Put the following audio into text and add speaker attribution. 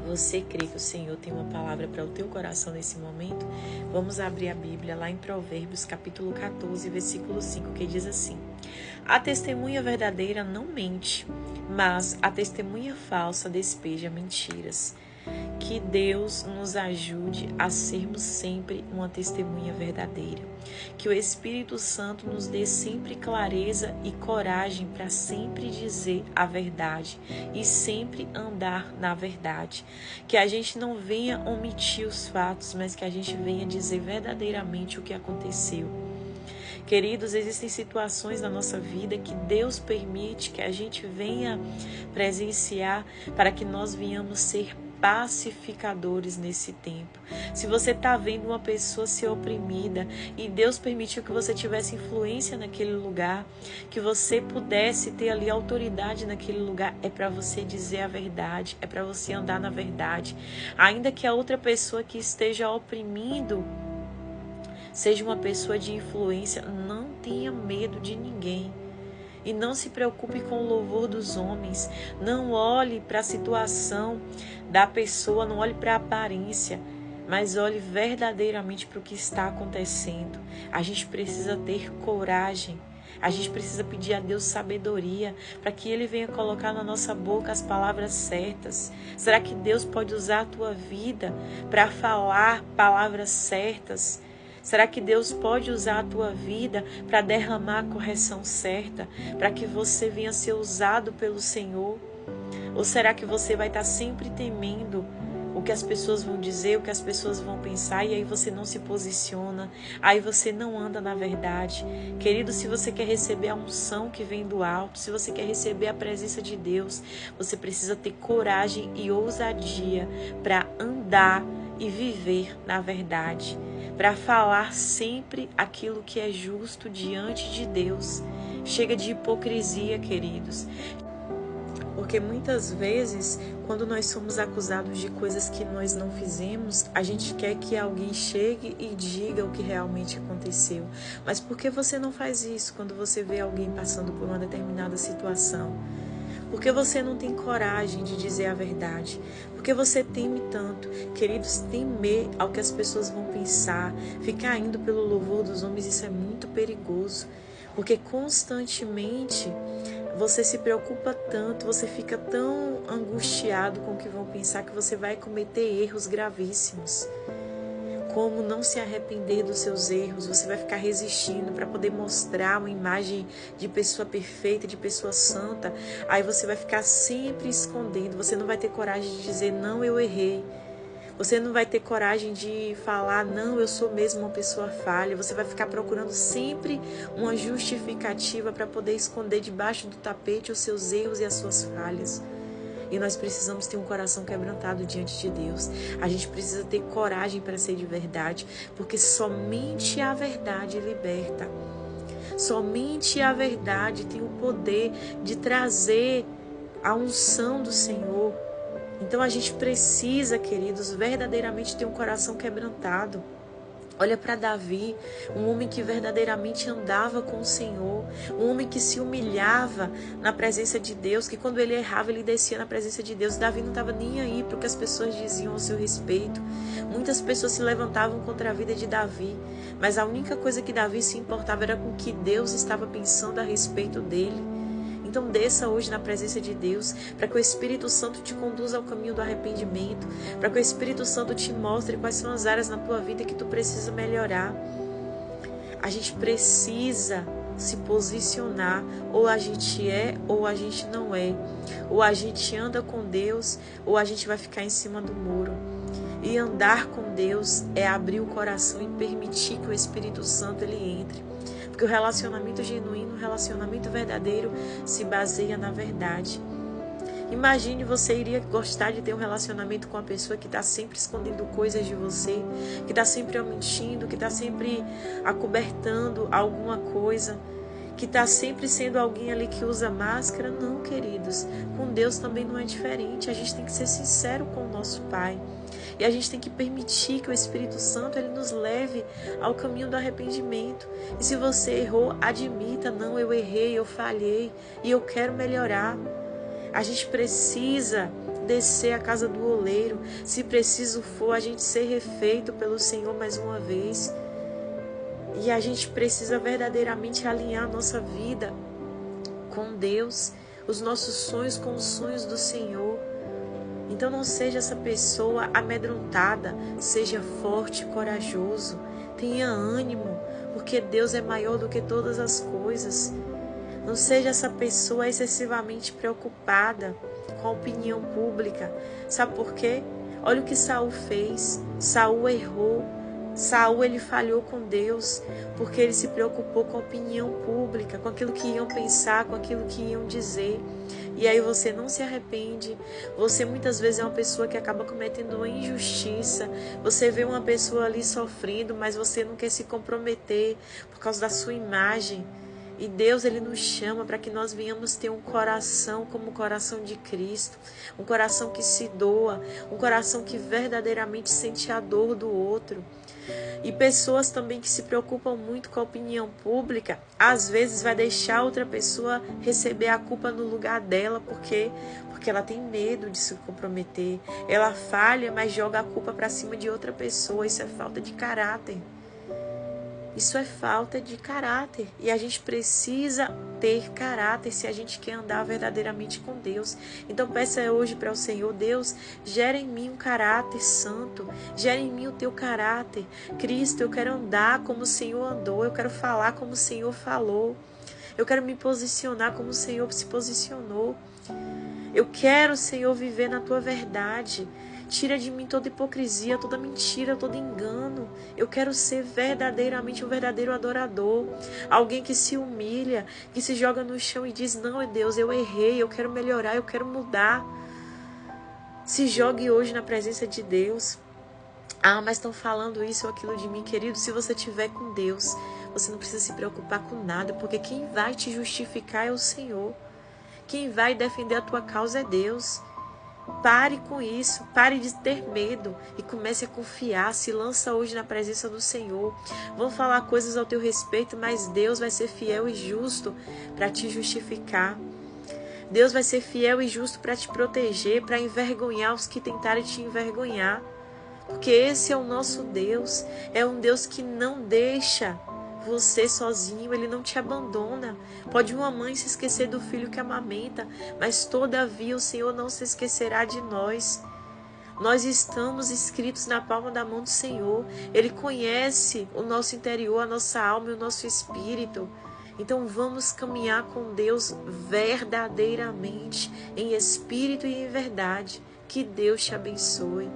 Speaker 1: Você crê que o Senhor tem uma palavra para o teu coração nesse momento? Vamos abrir a Bíblia lá em Provérbios, capítulo 14, versículo 5, que diz assim: A testemunha verdadeira não mente, mas a testemunha falsa despeja mentiras. Que Deus nos ajude a sermos sempre uma testemunha verdadeira. Que o Espírito Santo nos dê sempre clareza e coragem para sempre dizer a verdade e sempre andar na verdade. Que a gente não venha omitir os fatos, mas que a gente venha dizer verdadeiramente o que aconteceu. Queridos, existem situações na nossa vida que Deus permite que a gente venha presenciar para que nós venhamos ser pacificadores nesse tempo. Se você está vendo uma pessoa ser oprimida e Deus permitiu que você tivesse influência naquele lugar, que você pudesse ter ali autoridade naquele lugar, é para você dizer a verdade, é para você andar na verdade. Ainda que a outra pessoa que esteja oprimindo seja uma pessoa de influência, não tenha medo de ninguém. E não se preocupe com o louvor dos homens. Não olhe para a situação da pessoa, não olhe para a aparência, mas olhe verdadeiramente para o que está acontecendo. A gente precisa ter coragem. A gente precisa pedir a Deus sabedoria para que Ele venha colocar na nossa boca as palavras certas. Será que Deus pode usar a tua vida para falar palavras certas? Será que Deus pode usar a tua vida para derramar a correção certa, para que você venha ser usado pelo Senhor? Ou será que você vai estar sempre temendo o que as pessoas vão dizer, o que as pessoas vão pensar, e aí você não se posiciona, aí você não anda na verdade? Querido, se você quer receber a unção que vem do alto, se você quer receber a presença de Deus, você precisa ter coragem e ousadia para andar e viver na verdade, para falar sempre aquilo que é justo diante de Deus. Chega de hipocrisia, queridos. Porque muitas vezes, quando nós somos acusados de coisas que nós não fizemos, a gente quer que alguém chegue e diga o que realmente aconteceu. Mas por que você não faz isso quando você vê alguém passando por uma determinada situação? Por que você não tem coragem de dizer a verdade? Por que você teme tanto? Queridos, temer ao que as pessoas vão pensar, ficar indo pelo louvor dos homens, isso é muito perigoso. Porque constantemente você se preocupa tanto, você fica tão angustiado com o que vão pensar que você vai cometer erros gravíssimos. Como não se arrepender dos seus erros, você vai ficar resistindo para poder mostrar uma imagem de pessoa perfeita, de pessoa santa. Aí você vai ficar sempre escondendo, você não vai ter coragem de dizer, não, eu errei. Você não vai ter coragem de falar, não, eu sou mesmo uma pessoa falha. Você vai ficar procurando sempre uma justificativa para poder esconder debaixo do tapete os seus erros e as suas falhas. E nós precisamos ter um coração quebrantado diante de Deus. A gente precisa ter coragem para ser de verdade, porque somente a verdade liberta. Somente a verdade tem o poder de trazer a unção do Senhor. Então a gente precisa, queridos, verdadeiramente ter um coração quebrantado. Olha para Davi, um homem que verdadeiramente andava com o Senhor, um homem que se humilhava na presença de Deus, que quando ele errava, ele descia na presença de Deus. Davi não estava nem aí para o que as pessoas diziam ao seu respeito. Muitas pessoas se levantavam contra a vida de Davi, mas a única coisa que Davi se importava era com o que Deus estava pensando a respeito dele. Então desça hoje na presença de Deus, para que o Espírito Santo te conduza ao caminho do arrependimento, para que o Espírito Santo te mostre quais são as áreas na tua vida que tu precisa melhorar. A gente precisa se posicionar, ou a gente é ou a gente não é, ou a gente anda com Deus ou a gente vai ficar em cima do muro. E andar com Deus é abrir o coração e permitir que o Espírito Santo ele entre. Porque o relacionamento genuíno, o relacionamento verdadeiro se baseia na verdade. Imagine, você iria gostar de ter um relacionamento com uma pessoa que está sempre escondendo coisas de você, que está sempre mentindo, que está sempre acobertando alguma coisa, que está sempre sendo alguém ali que usa máscara? Não, queridos. Com Deus também não é diferente. A gente tem que ser sincero com o nosso Pai. E a gente tem que permitir que o Espírito Santo ele nos leve ao caminho do arrependimento. E se você errou, admita, não, eu errei, eu falhei e eu quero melhorar. A gente precisa descer à casa do oleiro, se preciso for, a gente ser refeito pelo Senhor mais uma vez. E a gente precisa verdadeiramente alinhar a nossa vida com Deus, os nossos sonhos com os sonhos do Senhor. Então não seja essa pessoa amedrontada, seja forte, corajoso, tenha ânimo, porque Deus é maior do que todas as coisas. Não seja essa pessoa excessivamente preocupada com a opinião pública. Sabe por quê? Olha o que Saul fez. Saul errou. Saul, ele falhou com Deus, porque ele se preocupou com a opinião pública, com aquilo que iam pensar, com aquilo que iam dizer. E aí você não se arrepende. Você muitas vezes é uma pessoa que acaba cometendo uma injustiça. Você vê uma pessoa ali sofrendo, mas você não quer se comprometer por causa da sua imagem. E Deus, ele nos chama para que nós venhamos ter um coração como o coração de Cristo, um coração que se doa, um coração que verdadeiramente sente a dor do outro. E pessoas também que se preocupam muito com a opinião pública, às vezes vai deixar outra pessoa receber a culpa no lugar dela, porque ela tem medo de se comprometer. Ela falha, mas joga a culpa para cima de outra pessoa. Isso é falta de caráter. Isso é falta de caráter. E a gente precisa ter caráter se a gente quer andar verdadeiramente com Deus. Então peça hoje para o Senhor: Deus, gera em mim um caráter santo. Gera em mim o teu caráter. Cristo, eu quero andar como o Senhor andou. Eu quero falar como o Senhor falou. Eu quero me posicionar como o Senhor se posicionou. Eu quero, Senhor, viver na tua verdade. Tira de mim toda hipocrisia, toda mentira, todo engano. Eu quero ser verdadeiramente um verdadeiro adorador. Alguém que se humilha, que se joga no chão e diz: não, Deus, eu errei, eu quero melhorar, eu quero mudar. Se jogue hoje na presença de Deus. Ah, mas estão falando isso ou aquilo de mim. Querido, se você estiver com Deus, você não precisa se preocupar com nada, porque quem vai te justificar é o Senhor. Quem vai defender a tua causa é Deus. Pare com isso, pare de ter medo e comece a confiar. Se lança hoje na presença do Senhor. Vão falar coisas ao teu respeito, mas Deus vai ser fiel e justo para te justificar. Deus vai ser fiel e justo para te proteger, para envergonhar os que tentarem te envergonhar. Porque esse é o nosso Deus. É um Deus que não deixa você sozinho, ele não te abandona. Pode uma mãe se esquecer do filho que amamenta, mas todavia o Senhor não se esquecerá de nós. Nós estamos escritos na palma da mão do Senhor. Ele conhece o nosso interior, a nossa alma e o nosso espírito. Então vamos caminhar com Deus verdadeiramente, em espírito e em verdade. Que Deus te abençoe.